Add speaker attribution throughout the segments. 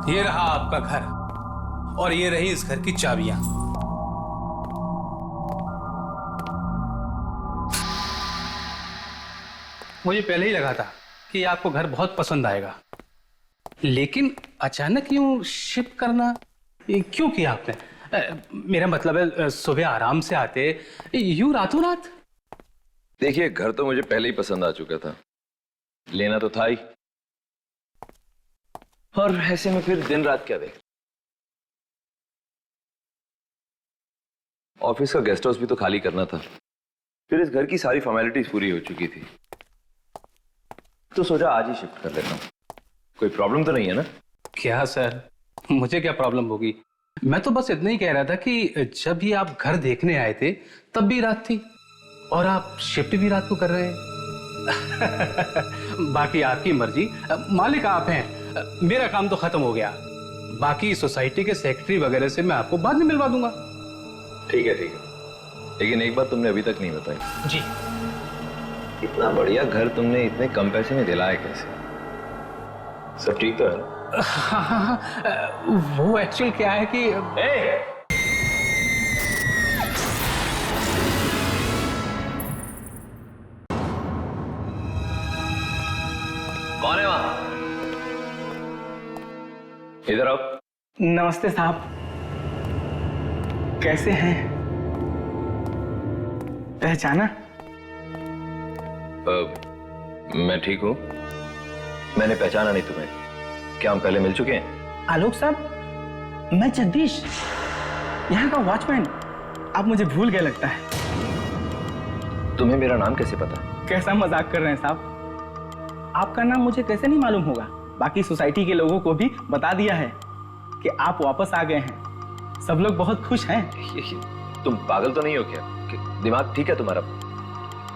Speaker 1: ये रहा आपका घर और ये रही इस घर की चाबियां। मुझे पहले ही लगा था कि आपको घर बहुत पसंद आएगा, लेकिन अचानक यूं शिफ्ट करना क्यों किया आपने? मेरा मतलब है सुबह आराम से आते, यूं रातों रात।
Speaker 2: देखिए, घर तो मुझे पहले ही पसंद आ चुका था, लेना तो था ही, और ऐसे में फिर दिन रात क्या देख। ऑफिस का गेस्ट हाउस भी तो खाली करना था, फिर इस घर की सारी फॉर्मेलिटीज पूरी हो चुकी थी, तो सोचा आज ही शिफ्ट कर लेता हूँ। कोई प्रॉब्लम तो नहीं है ना?
Speaker 1: क्या सर, मुझे क्या प्रॉब्लम होगी? मैं तो बस इतना ही कह रहा था कि जब भी आप घर देखने आए थे तब भी रात थी और आप शिफ्ट भी रात को कर रहे हैं। बाकी आपकी मर्जी, मालिक आप हैं। मेरा काम तो खत्म हो गया, बाकी सोसाइटी के सेक्रेटरी वगैरह से मैं आपको बाद में मिलवा दूंगा।
Speaker 2: ठीक है, लेकिन एक बात तुमने अभी तक नहीं बताई।
Speaker 1: जी।
Speaker 2: इतना बढ़िया घर तुमने इतने कम पैसे में दिलाया कैसे? सब ठीक तो है ना?
Speaker 1: हाँ, वो एक्चुअल क्या है कि
Speaker 2: कौन है वहां? इधर आओ।
Speaker 3: नमस्ते साहब, कैसे हैं? पहचाना?
Speaker 2: मैं ठीक हूं। मैंने पहचाना नहीं तुम्हें। क्या हम पहले मिल चुके हैं?
Speaker 3: आलोक साहब, मैं जगदीश, यहाँ का वॉचमैन। आप मुझे भूल गए लगता है।
Speaker 2: तुम्हें मेरा नाम कैसे पता?
Speaker 3: कैसा मजाक कर रहे हैं साहब? आपका नाम मुझे कैसे नहीं मालूम होगा? बाकी सोसाइटी के लोगों को भी बता दिया है कि आप वापस आ गए हैं। सब लोग बहुत खुश हैं।
Speaker 2: तुम पागल तो नहीं हो क्या? दिमाग ठीक है तुम्हारा?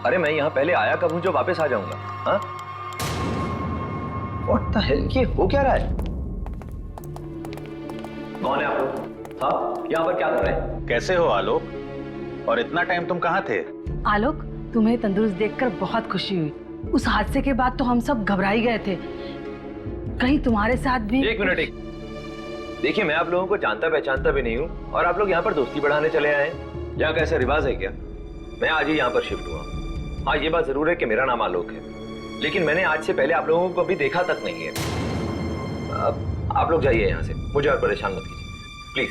Speaker 2: अरे मैं यहाँ पहले आया कब हूँ जो वापस आ जाऊंगा? हाँ? What the hell? ये हो क्या रहा है? कौन है आप लोग? हाँ, यहाँ पर क्या कर रहे हैं?
Speaker 4: कैसे हो आलोक? और इतना टाइम तुम कहाँ थे?
Speaker 5: आलोक, तुम्हें तंदुरुस्त देखकर बहुत खुशी हुई। उस हादसे के बाद तो हम सब घबरा ही गए थे, कहीं तुम्हारे साथ भी।
Speaker 2: एक मिनट। देखिए, मैं आप लोगों को जानता पहचानता भी नहीं हूँ और आप लोग यहाँ पर दोस्ती बढ़ाने चले आए हैं। यहाँ का ऐसा रिवाज है क्या? मैं आज ही यहाँ पर शिफ्ट हुआ। हाँ, ये बात जरूर है कि मेरा नाम आलोक है, लेकिन मैंने आज से पहले आप लोगों को कभी देखा तक नहीं है। आप लोग जाइए यहाँ से, मुझे और परेशान मत कीजिए प्लीज।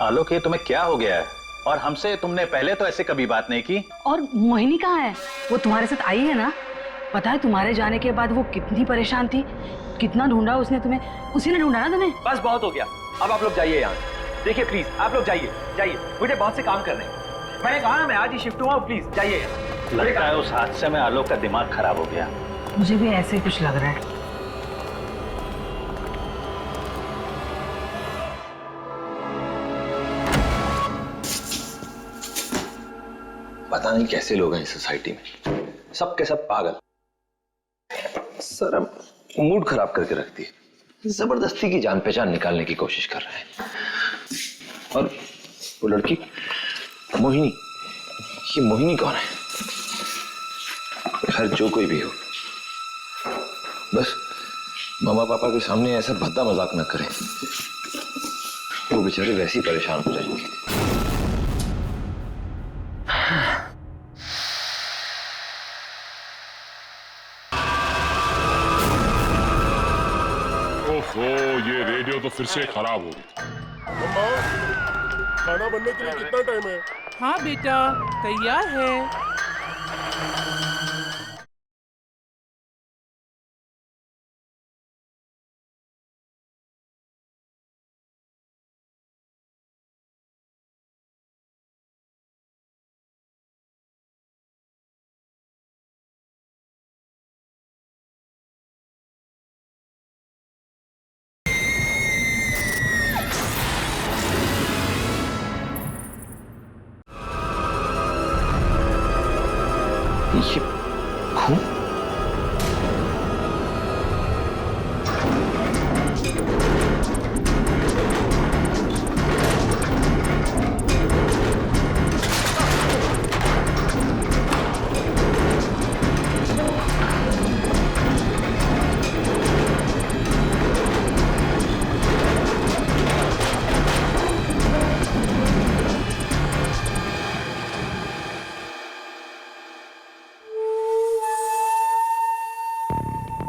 Speaker 4: आलोक, ये तुम्हें क्या हो गया है? और हमसे तुमने पहले तो ऐसे कभी बात नहीं की।
Speaker 5: और मोहिनी कहाँ है? वो तुम्हारे साथ आई है ना? पता है तुम्हारे जाने के बाद वो कितनी परेशान थी, कितना ढूंढा उसने तुम्हें। उसी ने ढूंढा ना तुम्हें।
Speaker 2: बस बहुत हो गया, अब आप लोग जाइए यहाँ से। देखिए प्लीज, आप लोग जाइए, मुझे बहुत से काम करने हैं। मैंने कहा मैं आज ही शिफ्ट हुआ, प्लीज जाइए।
Speaker 4: लगता है उस हादसे में आलोक का दिमाग खराब हो गया।
Speaker 5: मुझे भी ऐसे ही कुछ लग रहा है।
Speaker 2: पता नहीं कैसे लोग हैं इस सोसाइटी में, सब के सब पागल। सर मूड खराब करके रखती है, जबरदस्ती की जान पहचान निकालने की कोशिश कर रहे हैं। और वो लड़की मोहिनी, ये मोहिनी कौन है? खैर जो कोई भी हो, बस मामा पापा के सामने ऐसा भद्दा मजाक न करें, वो बेचारे वैसे ही परेशान हो जाएंगे।
Speaker 6: ओहो, ये रेडियो तो फिर से खराब हो गई।
Speaker 7: मम्मा, खाना बनने के लिए कितना टाइम है?
Speaker 8: हाँ बेटा, तैयार है।
Speaker 2: ये खून?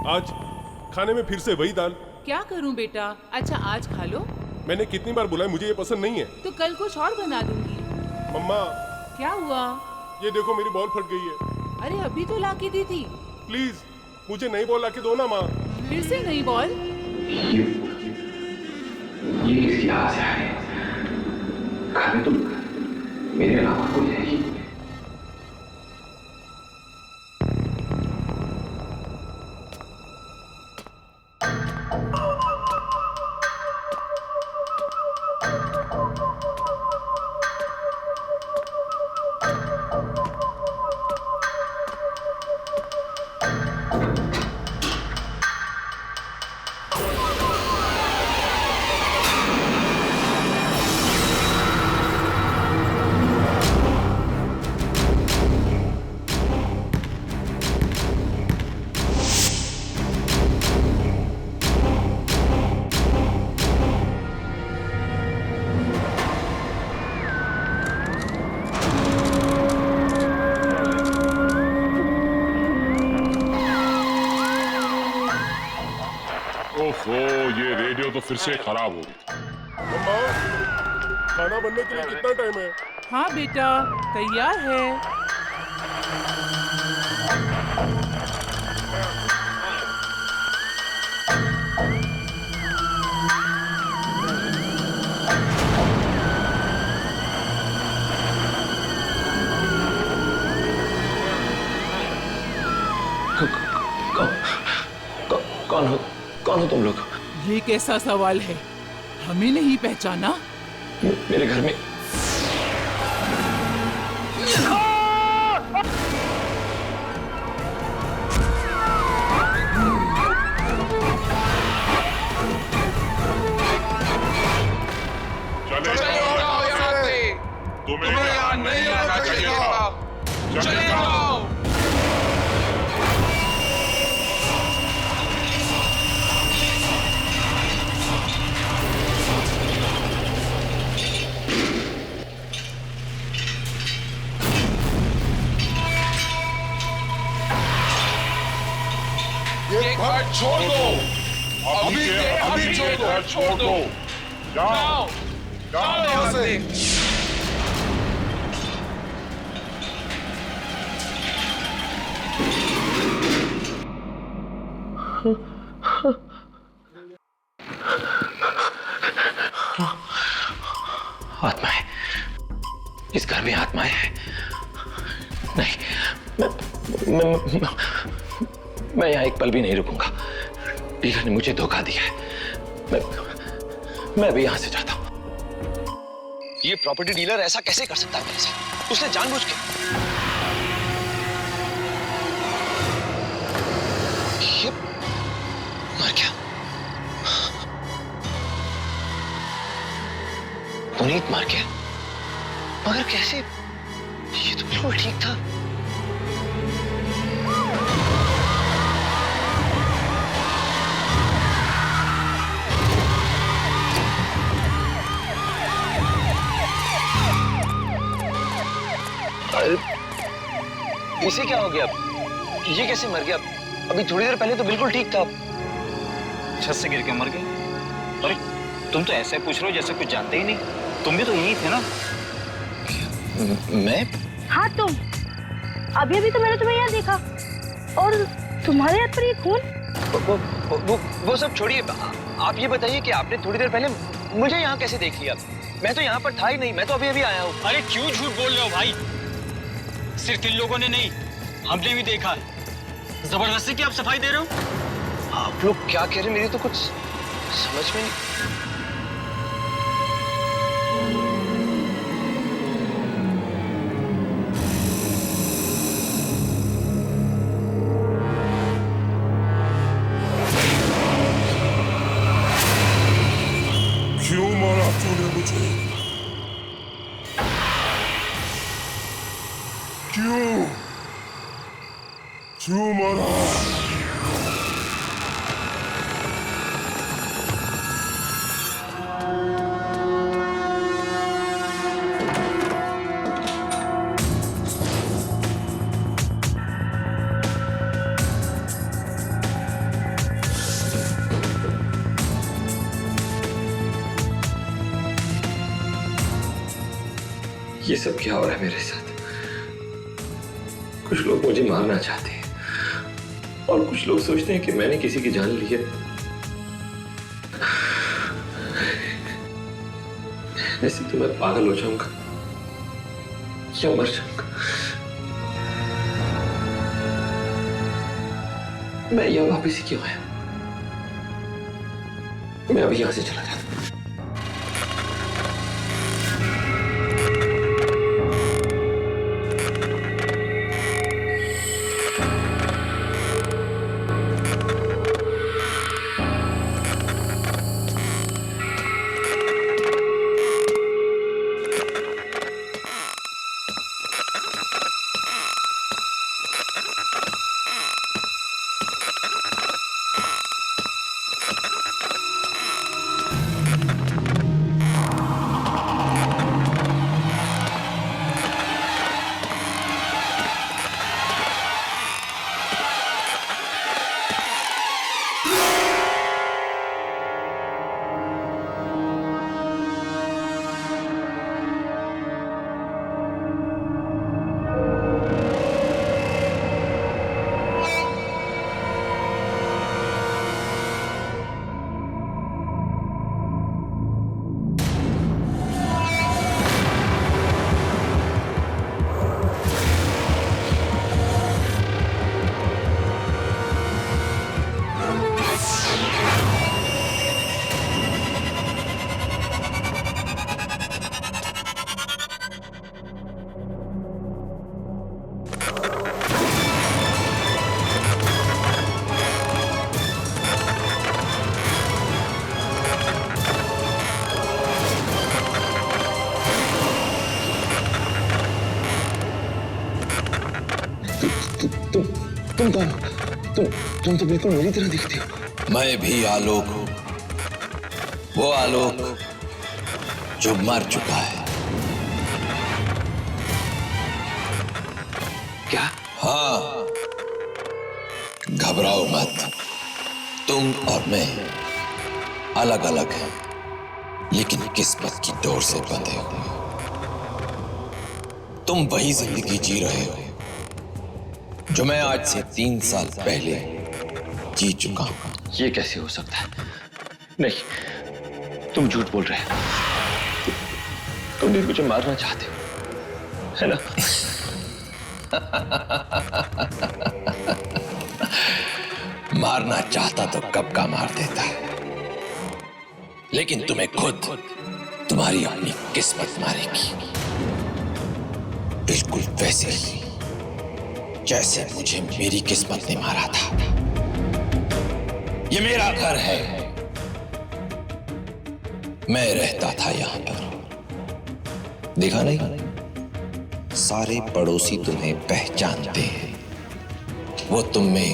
Speaker 7: आज खाने में फिर से वही दाल।
Speaker 8: क्या करूं बेटा? अच्छा आज खा लो।
Speaker 7: मैंने कितनी बार बोला है मुझे ये पसंद नहीं है।
Speaker 8: तो कल कुछ और बना दूंगी।
Speaker 7: मम्मा
Speaker 8: क्या हुआ?
Speaker 7: ये देखो मेरी बॉल फट गई है।
Speaker 8: अरे अभी तो ला के दी थी।
Speaker 7: प्लीज मुझे नई बॉल लाके दो ना माँ।
Speaker 8: फिर से नई बॉल?
Speaker 2: ये किसकी आवाज है? घर में तो मेरे अलावा कोई है ही।
Speaker 6: ओफो, ये रेडियो तो फिर से खराब हो गई।
Speaker 7: मम्मा खाना बनने के लिए कितना टाइम है?
Speaker 8: हाँ बेटा तैयार है।
Speaker 2: कौन हो तुम लोग?
Speaker 8: ये कैसा सवाल है? हमें नहीं पहचाना?
Speaker 2: मेरे घर में
Speaker 6: चले जाओ यहाँ से। तुम्हें यहाँ नहीं आना चाहिए। चले जाओ।
Speaker 7: ये घर
Speaker 6: छोड़ दो। अभी के अभी ये घर छोड़ दो। जाओ जाओ यहाँ से।
Speaker 2: आत्माएं, इस घर में आत्माएं हैं। नहीं, मैं यहाँ एक पल भी नहीं रुकूंगा। डीलर ने मुझे धोखा दिया है। मैं भी यहाँ से जाता हूँ। ये प्रॉपर्टी डीलर ऐसा कैसे कर सकता है मेरे साथ? उसने जानबूझ के। ये मर गया। पुनीत मर गया, मगर कैसे? ये तो बिल्कुल ठीक था। इसे क्या हो गया? ये कैसे मर गया? अभी थोड़ी देर पहले तो बिल्कुल ठीक था।
Speaker 9: छत से गिर के मर गए। अरे तुम तो ऐसे पूछ रहे हो जैसे कुछ जानते ही नहीं। तुम भी तो यही थे ना?
Speaker 2: मैं?
Speaker 5: हाँ तुम। अभी अभी तो मैंने तुम्हें यहाँ देखा और तुम्हारे हाथ पर ये खून।
Speaker 2: वो सब छोड़िए। आप ये बताइए कि आपने थोड़ी देर पहले मुझे यहाँ कैसे देख लिया? मैं तो यहाँ पर था ही नहीं। मैं तो अभी अभी आया हूँ।
Speaker 9: अरे क्यों झूठ बोल रहे हो भाई? सिर्फ इन लोगों ने नहीं, हमने भी देखा है। जबरदस्ती की आप सफाई दे रहे हो?
Speaker 2: आप लोग क्या कह रहे हैं? मेरी तो कुछ समझ में नहीं।
Speaker 7: क्यों मारा तूने मुझे? क्यों मारा?
Speaker 2: सब क्या हो रहा है मेरे साथ? कुछ लोग मुझे मारना चाहते हैं और कुछ लोग सोचते हैं कि मैंने किसी की जान ली है। ऐसे तो मैं पागल हो जाऊंगा या मर जाऊंगा। मैं यहाँ वापस ही क्यों आया? मैं अभी यहां से चला जाता हूं। तुम कौन हो? तुम तो बिल्कुल मेरी तरह दिखते हो।
Speaker 10: मैं भी आलोक हूं, वो आलोक जो मर चुका है।
Speaker 2: क्या?
Speaker 10: हाँ, घबराओ मत। तुम और मैं अलग अलग हैं, लेकिन किस्मत की डोर से बंधे हुए। तुम वही जिंदगी जी रहे हो जो मैं आज से 3 साल पहले जी चुका हूं।
Speaker 2: ये कैसे हो सकता है? नहीं, तुम झूठ बोल रहे हो। तुम भी मुझे मारना चाहते हो, है ना?
Speaker 10: मारना चाहता तो कब का मार देता है, लेकिन तुम्हें खुद तुम्हारी अपनी किस्मत मारेगी, बिल्कुल वैसे ही जैसे मुझे मेरी किस्मत ने मारा था। ये मेरा घर है, मैं रहता था यहां पर। देखा नहीं, सारे पड़ोसी तुम्हें पहचानते हैं। वो तुम में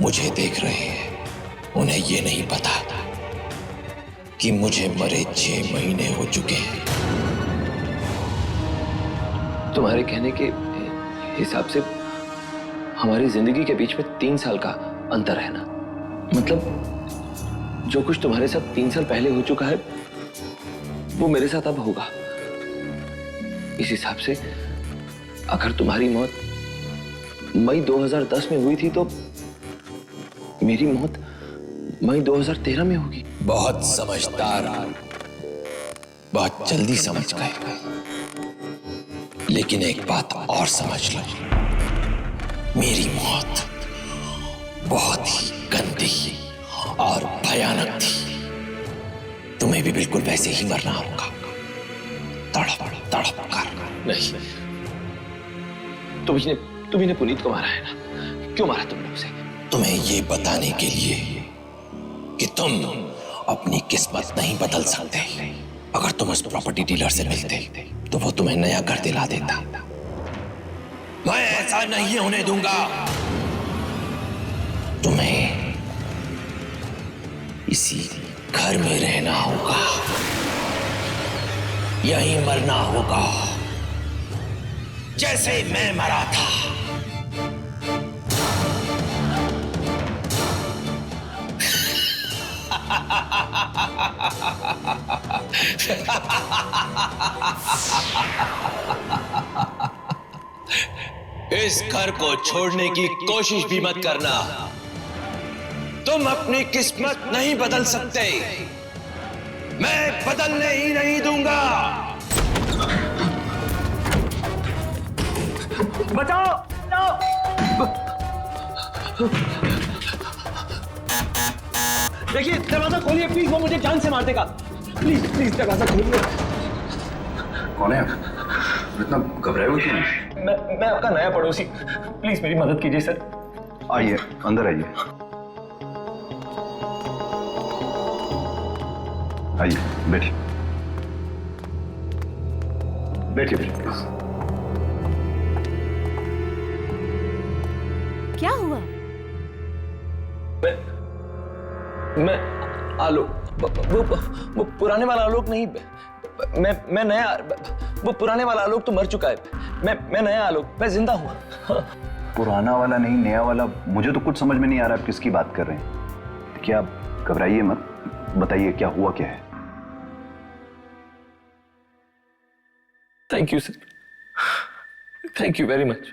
Speaker 10: मुझे देख रहे हैं। उन्हें ये नहीं पता कि मुझे मरे 6 महीने हो चुके हैं।
Speaker 2: तुम्हारे कहने के हिसाब से हमारी जिंदगी के बीच में 3 साल का अंतर है ना? मतलब जो कुछ तुम्हारे साथ 3 साल पहले हो चुका है वो मेरे साथ अब होगा। इस हिसाब से अगर तुम्हारी मौत मई 2010 में हुई थी तो मेरी मौत मई 2013 में होगी।
Speaker 10: बहुत समझदार, बहुत जल्दी समझ गए। लेकिन एक बात और समझ लो, मेरी मौत बहुत ही गंदी और भयानक थी। तुम्हें भी बिल्कुल वैसे ही मरना होगा, तड़प तड़प कर।
Speaker 2: नहीं, तुमने पुनीत को मारा है ना? क्यों मारा तुमने उसे?
Speaker 10: तुम्हें ये बताने के लिए कि तुम अपनी किस्मत नहीं बदल सकते। अगर तुम उस प्रॉपर्टी डीलर से मिलते तो वो तुम्हें नया घर दिला देता। मैं ऐसा नहीं होने दूंगा। तुम्हें इसी घर में रहना होगा, यहीं मरना होगा जैसे मैं मरा था। इस घर को छोड़ने की कोशिश भी मत करना। तुम अपनी किस्मत नहीं बदल सकते, मैं बदलने ही नहीं दूंगा।
Speaker 3: बचाओ, बचाओ। देखिए, दरवाजा खोलिए प्लीज, वो मुझे जान से मार देगा। प्लीज प्लीज दरवाजा खोलिए।
Speaker 2: कौन है? इतना घबराए हुए क्यों? मैं आपका नया पड़ोसी, प्लीज मेरी मदद कीजिए सर।
Speaker 7: आइए, अंदर आइए। आइए, बैठिए। बैठिए प्लीज।
Speaker 5: क्या हुआ?
Speaker 2: मैं आलोक, वो पुराने वाला आलोक नहीं, मैं नया, वो पुराने वाला आलोक तो मर चुका है। मैं नया आलोक, मैं जिंदा हूँ।
Speaker 7: पुराना वाला नहीं, नया वाला। मुझे तो कुछ समझ में नहीं आ रहा आप किसकी बात कर रहे हैं। क्या, घबराइए मत, बताइए क्या हुआ, क्या है।
Speaker 2: Thank you sir, thank you very much.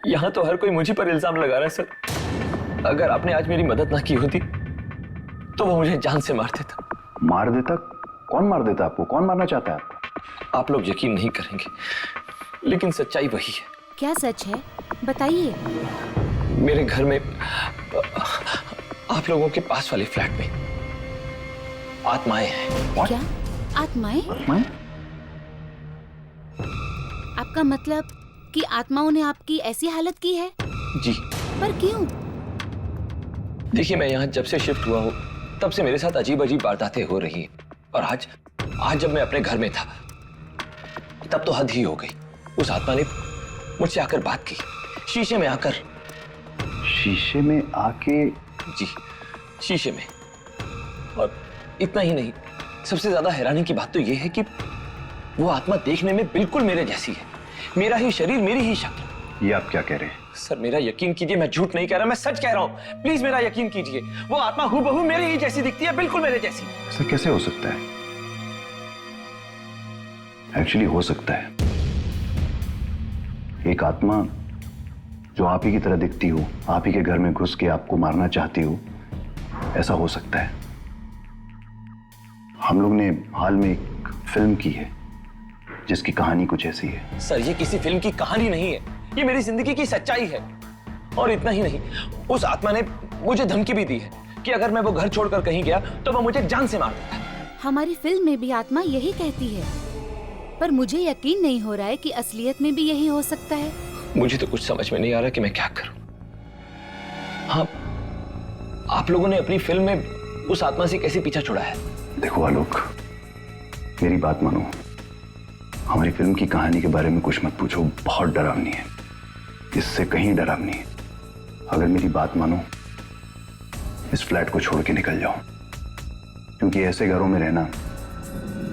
Speaker 2: यहां तो हर कोई मुझे पर इल्जाम लगा रहा है सर। अगर आपने आज मेरी मदद ना की होती तो वो मुझे जान से मार देता।
Speaker 7: मार देता? कौन मार देता आपको? कौन मारना चाहता है आपको?
Speaker 2: आप लोग यकीन नहीं करेंगे, लेकिन सच्चाई वही है।
Speaker 5: क्या सच है, बताइए।
Speaker 2: मेरे घर में, आप लोगों के पास वाले फ्लैट में आत्माएं हैं।
Speaker 5: क्या आत्माएं?
Speaker 7: आत्माएं?
Speaker 5: आपका मतलब कि आत्माओं ने आपकी ऐसी हालत की है?
Speaker 2: जी।
Speaker 5: पर क्यों?
Speaker 2: देखिए, मैं यहाँ जब से शिफ्ट हुआ हूँ तब से मेरे साथ अजीब अजीब वारदातें हो रही हैं। और आज जब मैं अपने घर में था तब तो हद ही हो गई। उस आत्मा ने मुझसे आकर बात की, शीशे में आकर।
Speaker 7: शीशे में आके?
Speaker 2: जी, शीशे में। और इतना ही नहीं, सबसे ज्यादा हैरानी की बात तो यह है कि वो आत्मा देखने में बिल्कुल मेरे जैसी है। मेरा ही शरीर, मेरी ही शक्ल।
Speaker 7: ये आप क्या कह रहे हैं?
Speaker 2: सर मेरा यकीन कीजिए, मैं झूठ नहीं कह रहा, मैं सच कह रहा हूं। प्लीज मेरा यकीन कीजिए, वो आत्मा हूबहू मेरे ही जैसी दिखती है, बिल्कुल मेरे जैसी।
Speaker 7: सर कैसे हो सकता है? एक्चुअली हो सकता है। एक आत्मा जो आप ही की तरह दिखती हो, आप ही के घर में घुस के आपको मारना चाहती हो, ऐसा हो सकता है। हम लोग ने हाल में एक फिल्म की है जिसकी कहानी कुछ ऐसी है।
Speaker 2: सर ये किसी फिल्म की कहानी नहीं है, ये मेरी जिंदगी की सच्चाई है। और इतना ही नहीं, उस आत्मा ने मुझे धमकी भी दी है कि अगर मैं वो घर छोड़कर कहीं गया तो वो मुझे जान से मार देता।
Speaker 5: हमारी फिल्म में भी आत्मा यही कहती है, पर मुझे यकीन नहीं हो रहा है कि असलियत में भी यही हो सकता है।
Speaker 2: मुझे तो कुछ समझ में नहीं आ रहा कि मैं क्या करूं। हाँ, आप लोगों ने अपनी फिल्म में उस आत्मा से कैसे पीछा छुड़ा है?
Speaker 7: देखो आलोक, मेरी बात मानो। हमारी फिल्म की कहानी के बारे में कुछ मत पूछो, बहुत डरावनी है, इससे कहीं डरावनी है। अगर मेरी बात मानो, इस फ्लैट को छोड़ के निकल जाओ, क्योंकि ऐसे घरों में रहना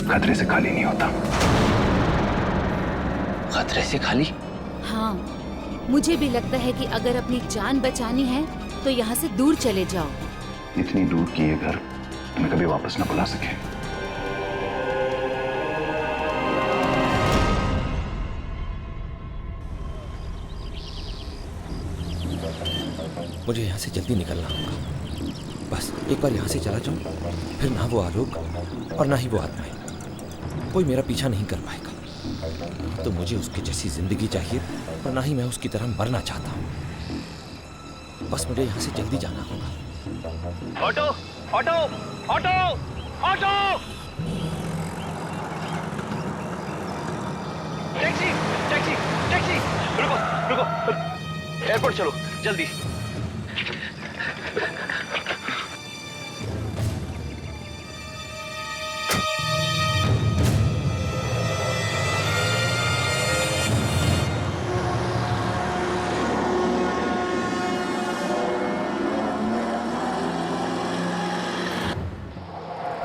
Speaker 7: खतरे से खाली नहीं होता।
Speaker 2: खतरे से खाली?
Speaker 5: हाँ, मुझे भी लगता है कि अगर अपनी जान बचानी है तो यहाँ से दूर चले जाओ।
Speaker 7: इतनी दूर की ये घर तुम्हें कभी वापस ना बुला सके।
Speaker 11: मुझे यहाँ से जल्दी निकलना होगा। बस एक बार यहाँ से चला जाऊँ, फिर ना वो आलोक और ना ही वो आत्माएं, कोई मेरा पीछा नहीं कर पाएगा। तो मुझे उसकी जैसी जिंदगी चाहिए और ना ही मैं उसकी तरह मरना चाहता हूँ। बस मुझे यहाँ से जल्दी जाना होगा।
Speaker 2: Auto, auto, auto, auto, taxi, taxi, taxi, रुको, रुको, एयरपोर्ट चलो, जल्दी।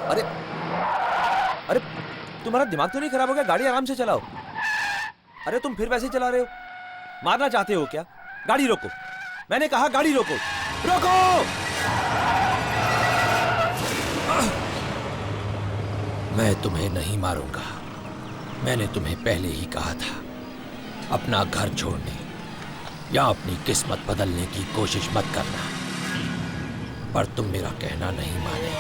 Speaker 11: अरे अरे, तुम्हारा दिमाग तो नहीं खराब हो गया? गाड़ी आराम से चलाओ। अरे तुम फिर वैसे चला रहे हो, मारना चाहते हो क्या? गाड़ी रोको, मैंने कहा गाड़ी रोको, रोको। मैं तुम्हें नहीं मारूंगा। मैंने तुम्हें पहले ही कहा था, अपना घर छोड़ने या अपनी किस्मत बदलने की कोशिश मत करना, पर तुम मेरा कहना नहीं माने।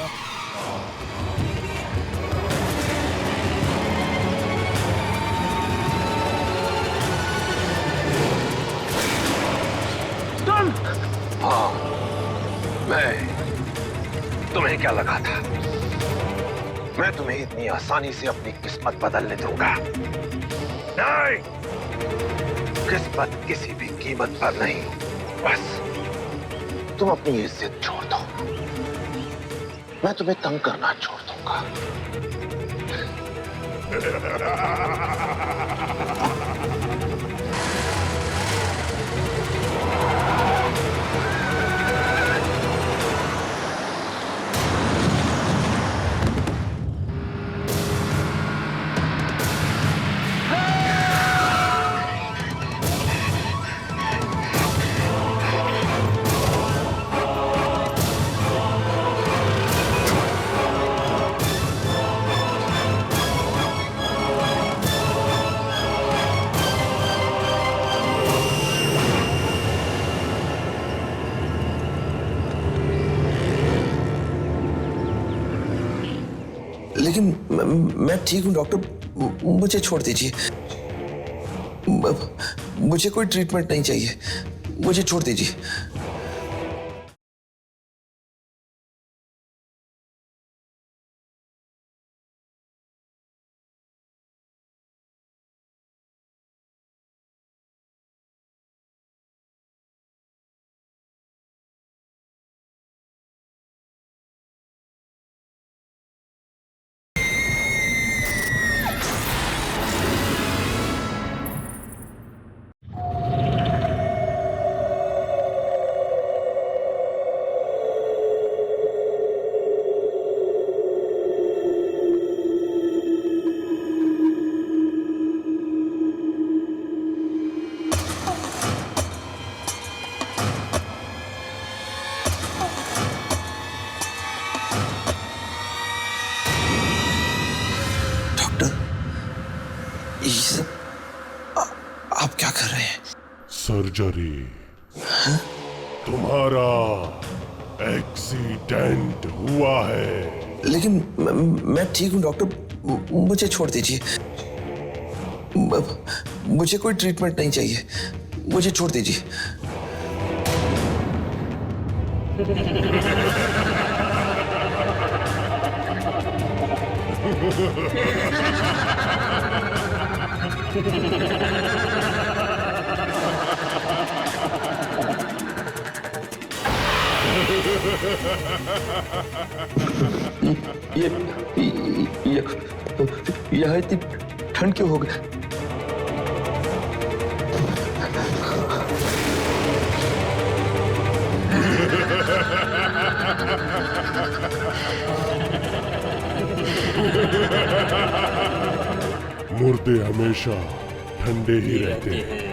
Speaker 10: हाँ, मैं तुम्हें क्या लगा था मैं तुम्हें इतनी आसानी से अपनी किस्मत बदलने दूंगा? नहीं, किस्मत किसी भी कीमत पर नहीं। बस तुम अपनी इज्जत छोड़ दो, मैं तुम्हें तंग करना छोड़ दूंगा।
Speaker 11: लेकिन मैं ठीक हूं डॉक्टर, मुझे छोड़ दीजिए। मुझे कोई ट्रीटमेंट नहीं चाहिए, मुझे छोड़ दीजिए। आप क्या कर रहे हैं?
Speaker 6: सर्जरी। तुम्हारा एक्सीडेंट हुआ है।
Speaker 11: लेकिन मैं ठीक हूं डॉक्टर, मुझे छोड़ दीजिए। मुझे कोई ट्रीटमेंट नहीं चाहिए, मुझे छोड़ दीजिए। यह इतनी ठंड क्यों हो गई?
Speaker 6: मुर्दे हमेशा ठंडे ही रहते हैं।